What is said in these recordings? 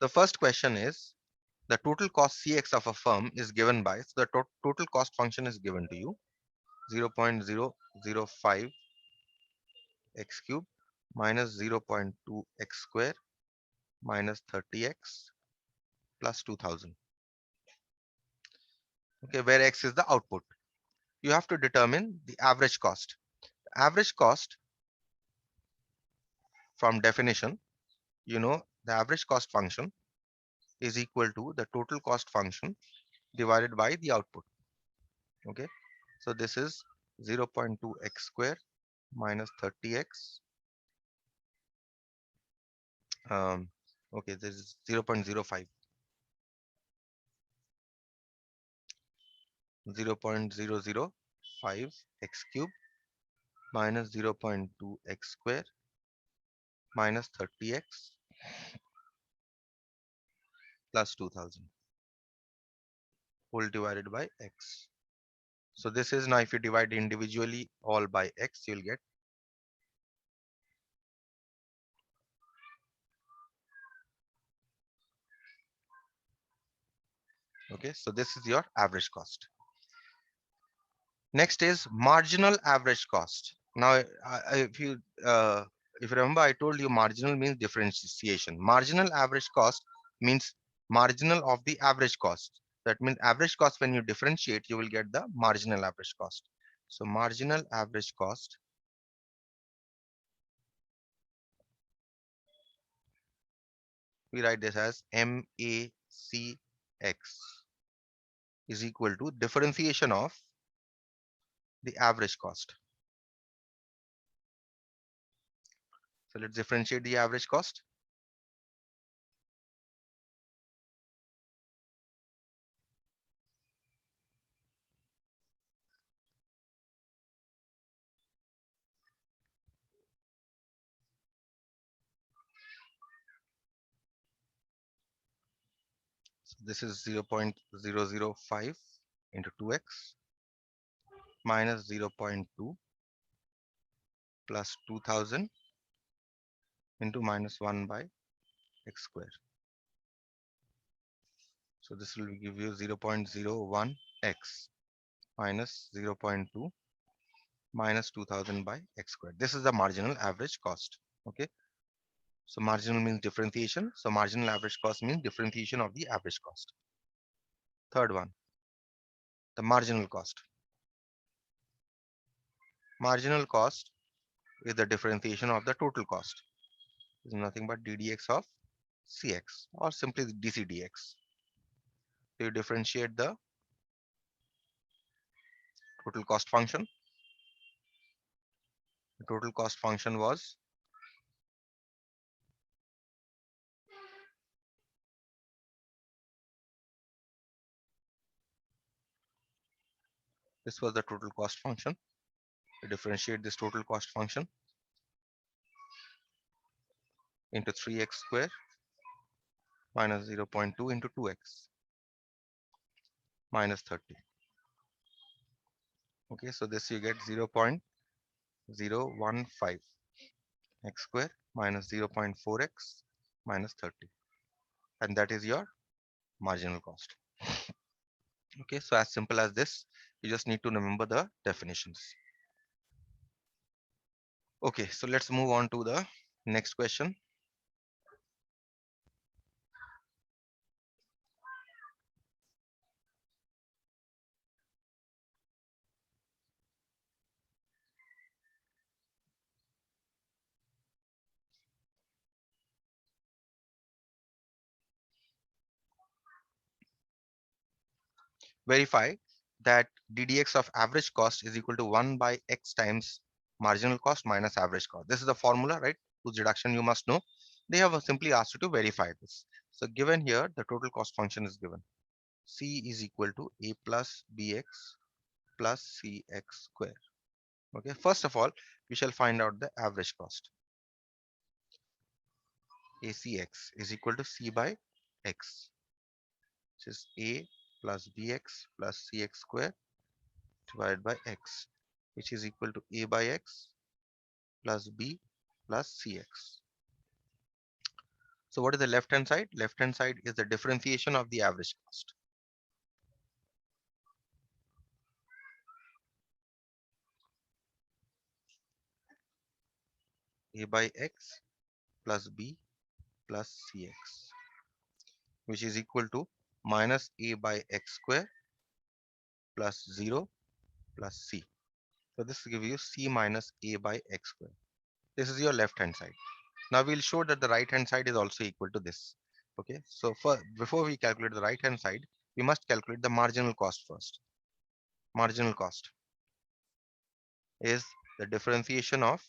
The first question is the total cost Cx of a firm is given by, so the total cost function is given to you 0.005 x cube minus 0.2 x square minus 30x plus 2000. Okay, where x is the output. You have to determine the average cost. Average cost from definition, the average cost function is equal to the total cost function divided by the output. Okay, so this is 0.2 x square minus 30x. Um, okay, this is 0.05. 0.005 x cube minus 0.2 x square minus 30x plus 2000 whole divided by x. So this is, now if you divide individually all by x, you'll get, okay, so this is your average cost. Next is marginal average cost. Now, if you remember, I told you marginal means differentiation. Marginal average cost means marginal of the average cost. That means average cost, when you differentiate, you will get the marginal average cost. So marginal average cost, we write this as MACX is equal to differentiation of the average cost. So let's differentiate the average cost. So this is 0.005 into 2x minus 0.2 plus 2000 into minus 1 by x square. So this will give you 0.01x minus 0.2 minus 2000 by x square. This is the marginal average cost. Okay. So marginal means differentiation. So marginal average cost means differentiation of the average cost. Third one, the marginal cost. Marginal cost is the differentiation of the total cost. Is nothing but ddx of cx, or simply dc dx. So you differentiate the total cost function. The total cost function was this was the total cost function. You differentiate this total cost function into 3x square minus 0.2 into 2x minus 30. Okay, so this you get 0.015 x square minus 0.4x minus 30, and that is your marginal cost. Okay, so as simple as this, you just need to remember the definitions. Okay, so let's move on to the next question. Verify that ddx of average cost is equal to 1 by x times marginal cost minus average cost. This is the formula, right, whose reduction you must know. They have simply asked you to verify this. So given here, the total cost function is given. C is equal to a plus bx plus cx square. Okay, first of all, we shall find out the average cost. ACX is equal to c by x, which is a plus bx plus cx square divided by x, which is equal to a by x plus b plus cx. So what is the left hand side? Left hand side is the differentiation of the average cost. A by x plus b plus cx, which is equal to minus a by x square plus 0 plus c. So this will give you c minus a by x square. This is your left hand side. Now we'll show that the right hand side is also equal to this. Okay, so before we calculate the right hand side, we must calculate the marginal cost first. Marginal cost is the differentiation of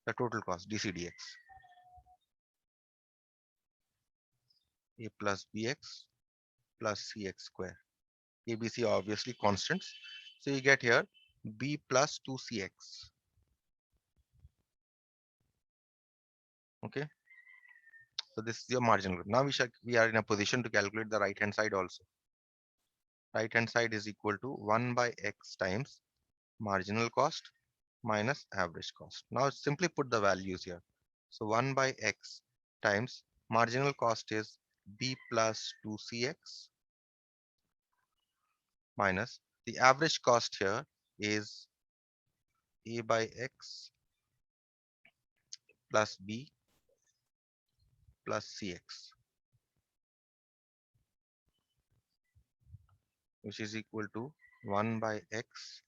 the total cost dcdx. A plus bx plus cx square. ABC are obviously constants. So you get here b plus 2cx. Okay. So this is your marginal. Now we are in a position to calculate the right hand side also. Right hand side is equal to 1 by x times marginal cost minus average cost. Now simply put the values here. So 1 by x times marginal cost is b plus 2cx minus the average cost here is a by x plus b plus cx, which is equal to 1 by x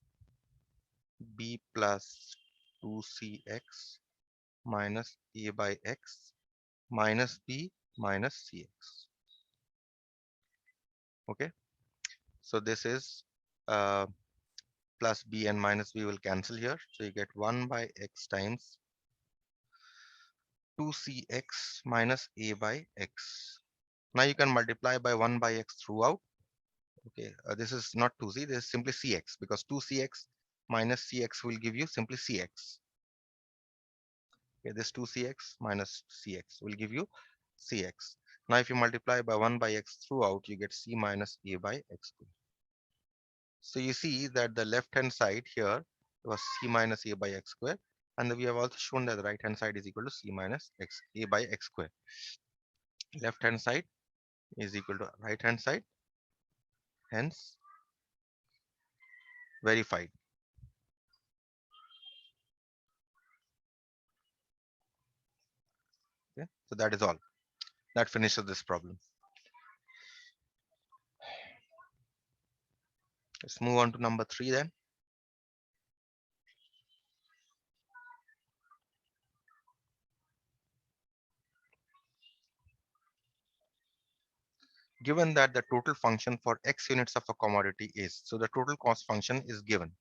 b plus 2cx minus a by x minus b minus cx. Okay, so this is plus b and minus b will cancel here, so you get 1 by x times 2cx minus a by x. Now you can multiply by 1 by x throughout. Okay, this is not 2c, this is simply cx, because 2cx minus cx will give you simply cx. Okay, this 2cx minus cx will give you cx. Now if you multiply by 1 by x throughout, you get c minus a by x squared. So you see that the left hand side here was c minus a by x square, and we have also shown that the right hand side is equal to c minus x a by x square. Left hand side is equal to right hand side, hence verified. Okay, so that is all. That finishes this problem. Let's move on to number 3 then. Given that the total function for x units of a commodity is, so the total cost function is given.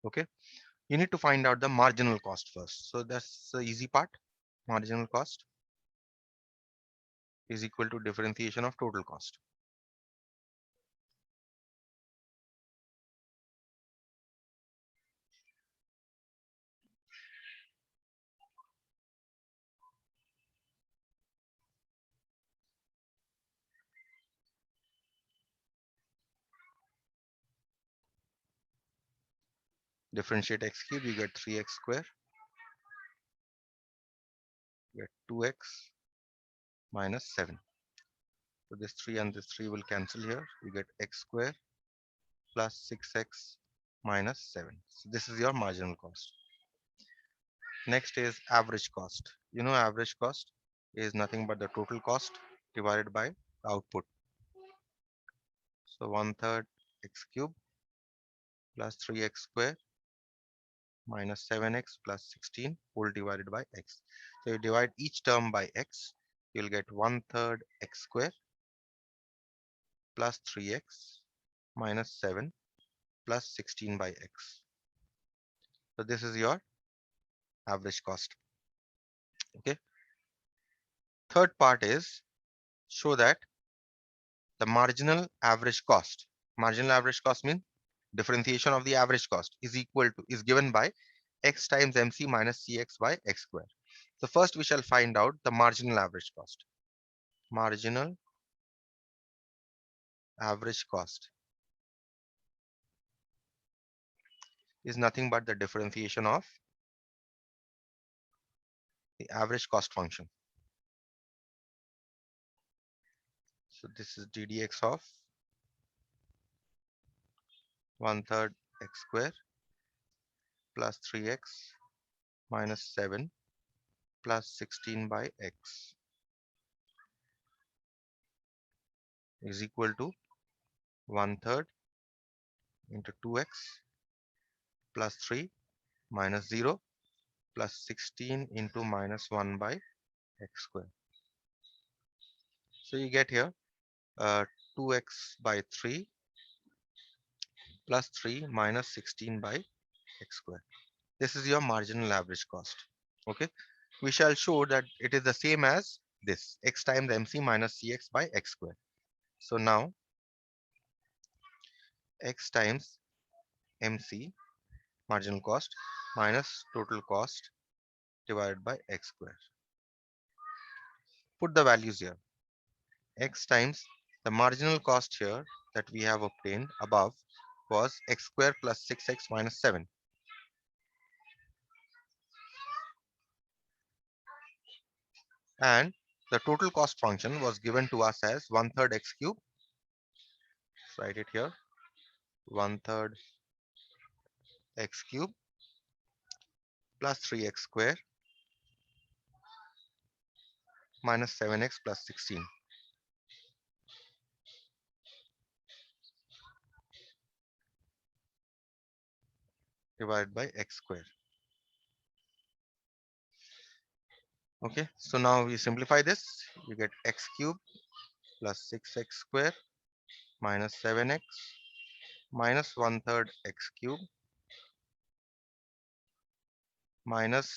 Okay, you need to find out the marginal cost first. So that's the easy part. Marginal cost is equal to differentiation of total cost. Differentiate x cube, you get 3x square, you get 2x minus 7. So this 3 and this 3 will cancel here. You get x square plus 6x minus 7. So this is your marginal cost. Next is average cost. You know, average cost is nothing but the total cost divided by the output. So 1/3 x cube plus 3x square minus 7x plus 16 whole divided by x. So you divide each term by x, you'll get 1/3 x square plus 3x minus 7 plus 16 by x. So this is your average cost. Okay. Third part is show that the marginal average cost means differentiation of the average cost is equal to, is given by x times mc minus cx by x square. So first we shall find out the marginal average cost. Marginal average cost is nothing but the differentiation of the average cost function. So this is ddx of 1/3 x square plus 3x minus 7 plus 16 by x is equal to 1/3 into 2x plus 3 minus 0 plus 16 into minus 1 by x square. So you get here 2x by 3 plus 3 minus 16 by x square. This is your marginal average cost. Okay. We shall show that it is the same as this x times mc minus cx by x square. So now x times mc marginal cost minus total cost divided by x square. Put the values here. X times the marginal cost here that we have obtained above was x square plus 6x minus 7. And the total cost function was given to us as 1/3 x cube. Let's write it here. 1/3 x cube plus 3x square minus 7x plus 16 divided by x square. Okay, so now we simplify this. You get x cube plus 6x square minus 7x minus 1/3 x cube minus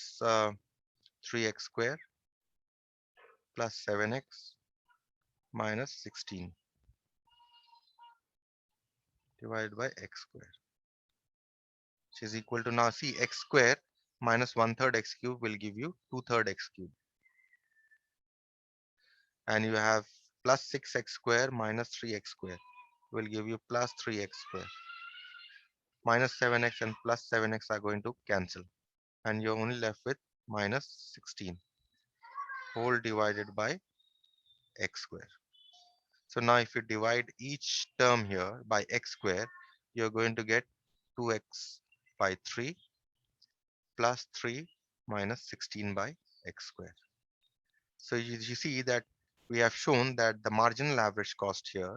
3x square plus 7x minus 16 divided by x square, which is equal to, now see, x square minus 1/3 x cube will give you 2/3 x cube, and you have plus 6x square minus 3x square will give you plus 3x square, minus 7x and plus 7x are going to cancel, and you're only left with minus 16 whole divided by x square. So now if you divide each term here by x square, you're going to get 2x by 3 plus 3 minus 16 by x square. So you see that we have shown that the marginal average cost here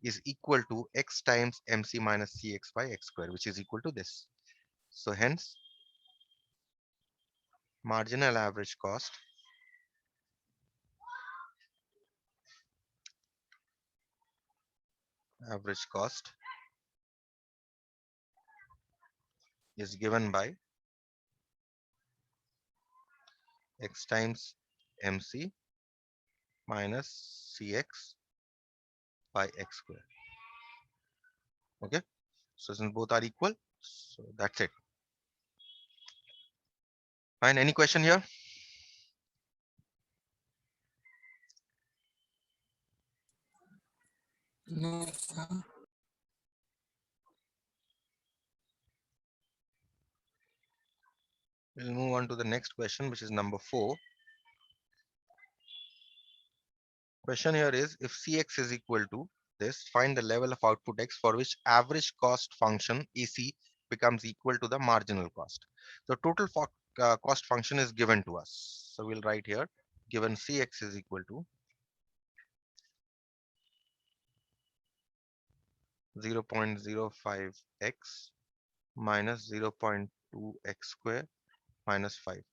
is equal to x times mc minus cx by x square, which is equal to this. So hence, marginal average cost is given by x times mc minus cx by x square. Okay, so since both are equal, so that's it. Fine. Any question here? No, sir. We'll move on to the next question, which is number 4. Question here is, if Cx is equal to this, find the level of output x for which average cost function AC becomes equal to the marginal cost. The total cost function is given to us. So we'll write here, given Cx is equal to 0.05x minus 0.2x square minus 5.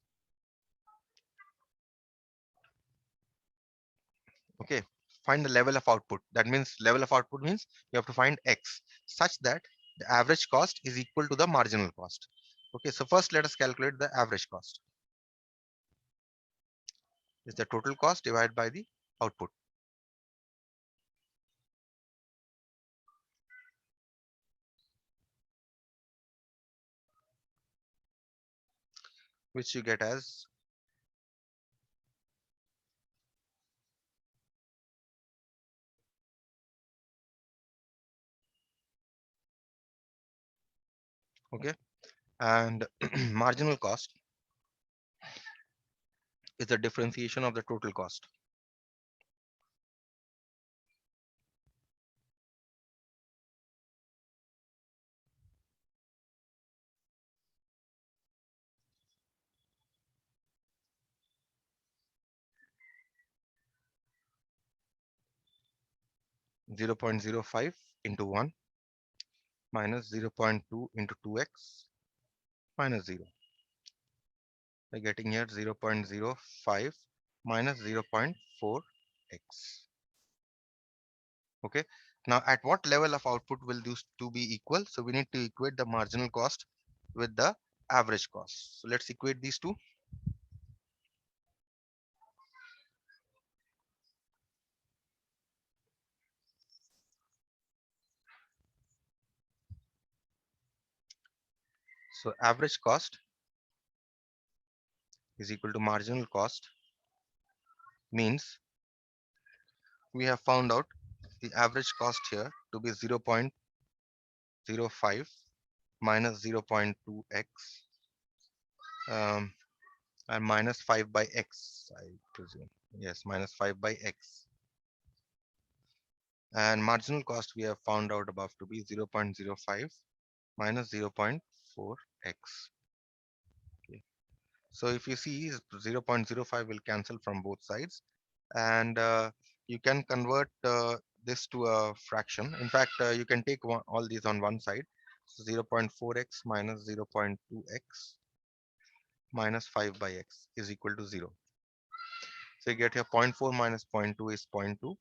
Okay, find the level of output. That means level of output means you have to find x such that the average cost is equal to the marginal cost. Okay, so first let us calculate the average cost. Is the total cost divided by the output. Which you get as Okay, and marginal cost is the differentiation of the total cost. 0.05 into 1 minus 0.2 into 2x minus 0. We're getting here 0.05 minus 0.4x. Okay. Now, at what level of output will these two be equal? So we need to equate the marginal cost with the average cost. So let's equate these two. So average cost is equal to marginal cost, means we have found out the average cost here to be 0.05 minus 0.2x, um, and minus 5 by x, I presume. Yes, minus 5 by x. And marginal cost we have found out above to be 0.05 minus 0.4x. Okay. So if you see 0.05 will cancel from both sides, and you can convert this to a fraction. In fact, you can take all these on one side. So 0.4x minus 0.2x minus 5 by x is equal to 0. So you get here zero point 0.4 minus zero point 0.2 is zero point 0.2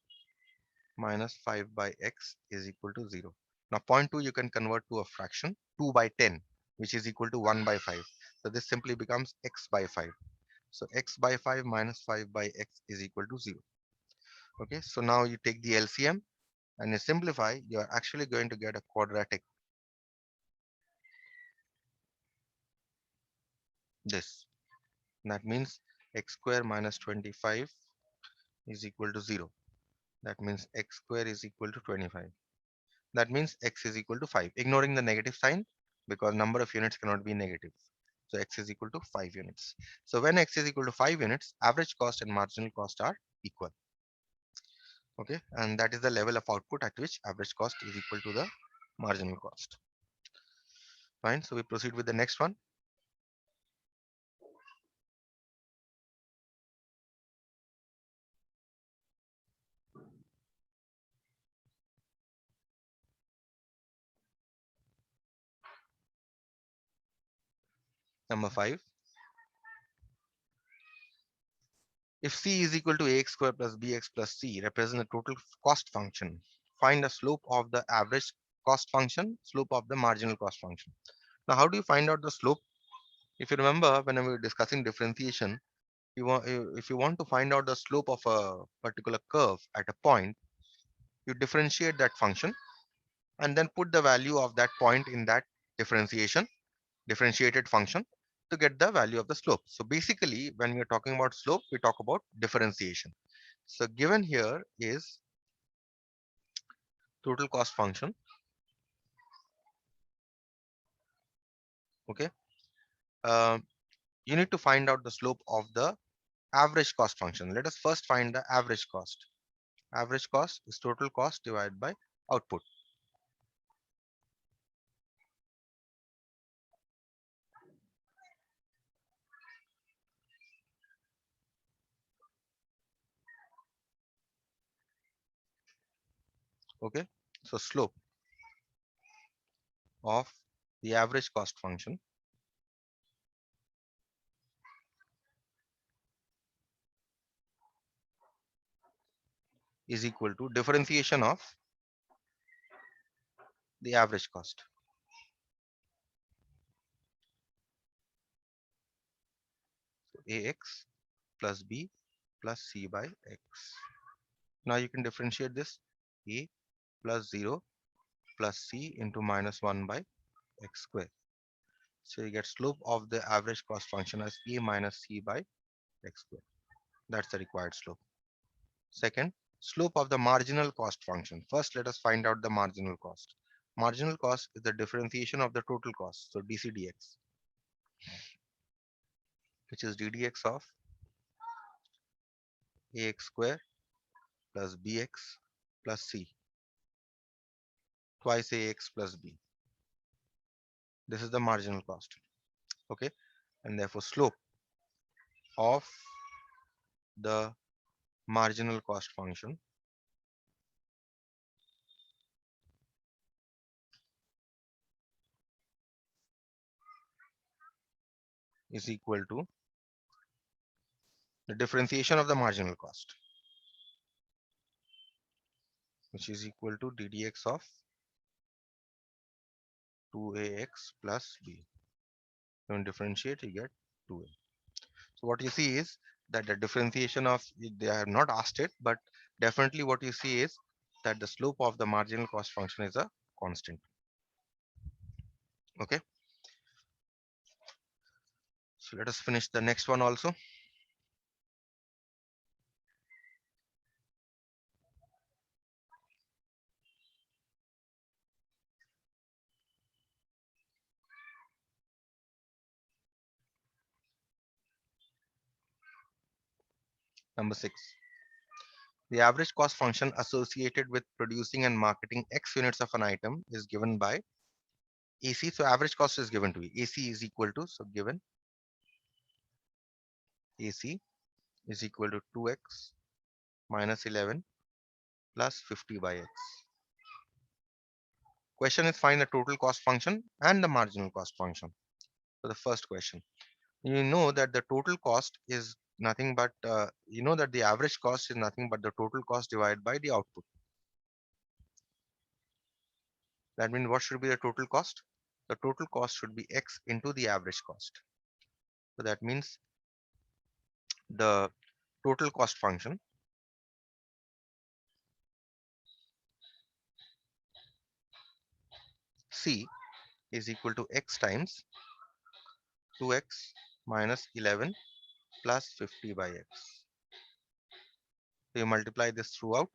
minus 5 by x is equal to 0. Now zero point 0.2 you can convert to a fraction, 2 by 10, which is equal to 1 by 5. So this simply becomes x by 5. So x by 5 minus 5 by x is equal to 0. Okay, so now you take the LCM and you simplify, you are actually going to get a quadratic, this. That means x square minus 25 is equal to 0. That means x square is equal to 25. That means x is equal to 5, ignoring the negative sign because number of units cannot be negative. So x is equal to 5 units. So when x is equal to 5 units, average cost and marginal cost are equal. Okay, and that is the level of output at which average cost is equal to the marginal cost. Fine, so we proceed with the next one. Number 5. If c is equal to ax square plus bx plus c represent a total cost function, find the slope of the average cost function, slope of the marginal cost function. Now, how do you find out the slope? If you remember, when we were discussing differentiation, if you want to find out the slope of a particular curve at a point, you differentiate that function and then put the value of that point in that differentiated function to get the value of the slope. So basically, when we are talking about slope, we talk about differentiation. So given here is total cost function. Okay. Um, you need to find out the slope of the average cost function. Let us first find the average cost. Average cost is total cost divided by output. Okay. So slope of the average cost function is equal to differentiation of the average cost. So ax plus b plus c by x. Now you can differentiate this, a plus 0 plus c into minus 1 by x square. So you get slope of the average cost function as a minus c by x square. That's the required slope. Second, slope of the marginal cost function. First, let us find out the marginal cost. Marginal cost is the differentiation of the total cost. So dCdx, which is ddx of ax square plus bx plus c twice ax plus b. This is the marginal cost. Okay, and therefore slope of the marginal cost function is equal to the differentiation of the marginal cost, which is equal to ddx of 2ax plus b. When differentiate, you get 2a. So what you see is that the differentiation of, they have not asked it, but definitely what you see is that the slope of the marginal cost function is a constant. Okay, so let us finish the next one also. Number 6. The average cost function associated with producing and marketing X units of an item is given by AC. So average cost is given to you. AC is equal to, so given AC is equal to 2x minus 11 plus 50 by x. Question is find the total cost function and the marginal cost function. So the first question, you know that the total cost is nothing but, you know that the average cost is nothing but the total cost divided by the output. That means what should be the total cost? The total cost should be x into the average cost. So that means the total cost function C is equal to x times 2x minus 11 plus 50 by x. So you multiply this throughout.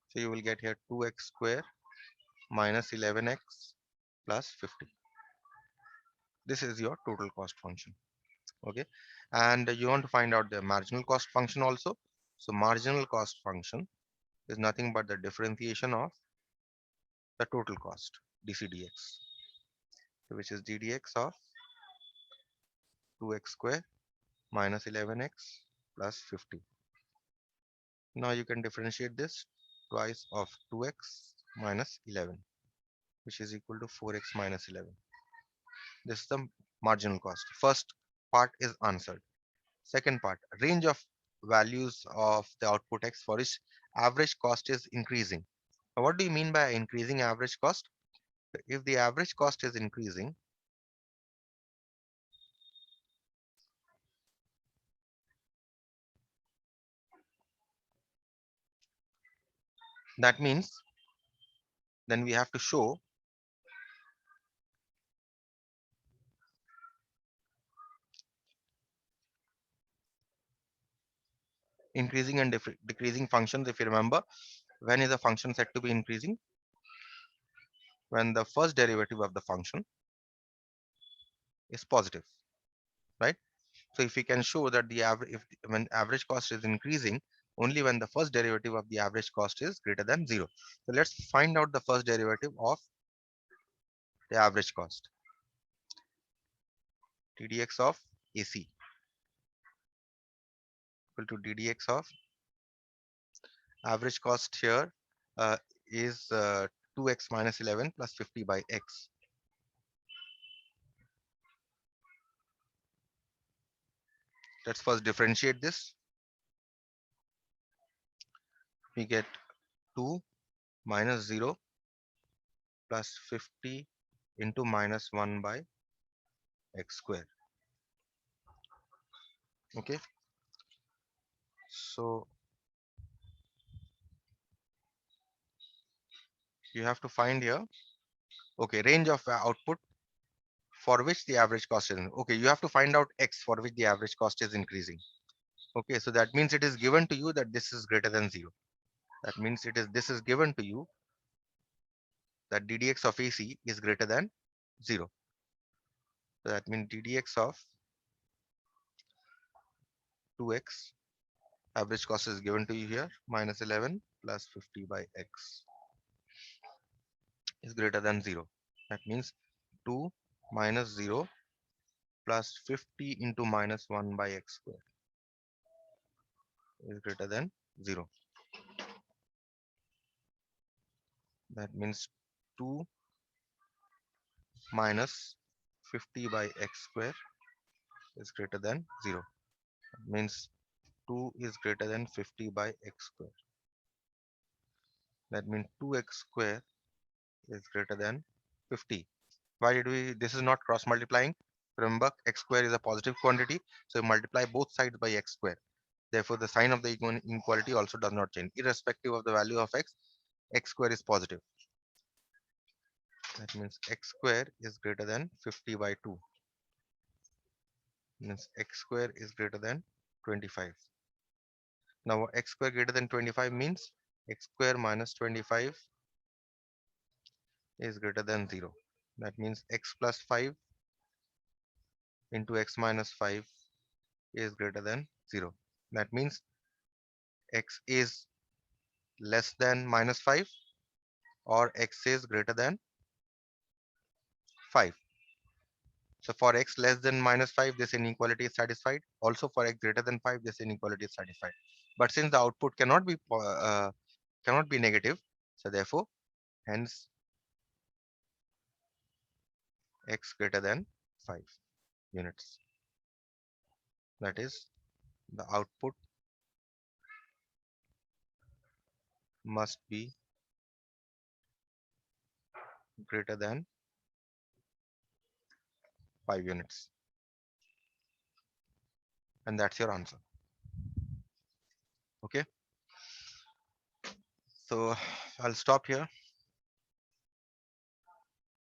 So you will get here 2x square minus 11x plus 50. This is your total cost function. Okay, and you want to find out the marginal cost function also. So marginal cost function is nothing but the differentiation of the total cost dCdx, which is ddx of 2x square minus 11x plus 50. Now you can differentiate this twice of 2x minus 11, which is equal to 4x minus 11. This is the marginal cost. First part is answered. Second part, range of values of the output x for which average cost is increasing. Now, what do you mean by increasing average cost? If the average cost is increasing, that means then we have to show increasing and decreasing functions. If you remember, when is the function said to be increasing? When the first derivative of the function is positive, right? So if we can show that the average, if when average cost is increasing, only when the first derivative of the average cost is greater than 0. So let's find out the first derivative of the average cost. ddx of AC equal to ddx of average cost here is 2x minus 11 plus 50 by x. Let's first differentiate this. We get 2 minus 0 plus 50 into minus 1 by x square. Okay, so you have to find here, okay, range of output for which the average cost is, okay, you have to find out x for which the average cost is increasing. Okay, so that means it is given to you that this is greater than 0. That means this is given to you that ddx of AC is greater than 0. So that means ddx of 2x average cost is given to you here, minus 11 plus 50 by x is greater than 0. That means 2 minus 0 plus 50 into minus 1 by x square is greater than 0. That means 2 minus 50 by x square is greater than 0. That means 2 is greater than 50 by x square. That means 2x square is greater than 50. Why did we? This is not cross multiplying. Remember, x square is a positive quantity, so multiply both sides by x square. Therefore, the sign of the inequality also does not change. Irrespective of the value of x, x square is positive. That means x square is greater than 50 by 2. Means x square is greater than 25. Now, x square greater than 25 means x square minus 25 is greater than 0. That means x plus 5 into x minus 5 is greater than 0. That means x is less than minus 5 or x is greater than 5. So for x less than minus 5, this inequality is satisfied. Also for x greater than 5, this inequality is satisfied. But since the output cannot be negative, so therefore, hence x greater than 5 units. That is, the output must be greater than 5 units. And that's your answer. Okay. So I'll stop here.